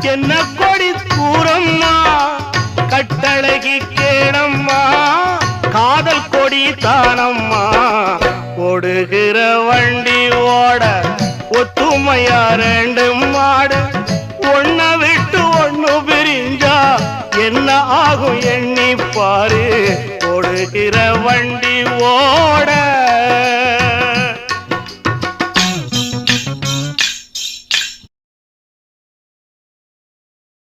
என்ன கொடி கூறம்மா கட்டழகி கேளம்மா காதல் கொடி தானம்மா ஓடுகிற வண்டி ஓட ஒத்துமையா ரெண்டு மாடு ஒன்ன விட்டு ஒண்ணு பிரிஞ்சா என்ன ஆகும் எண்ணி பாரு ஓடுகிற வண்டி ஓட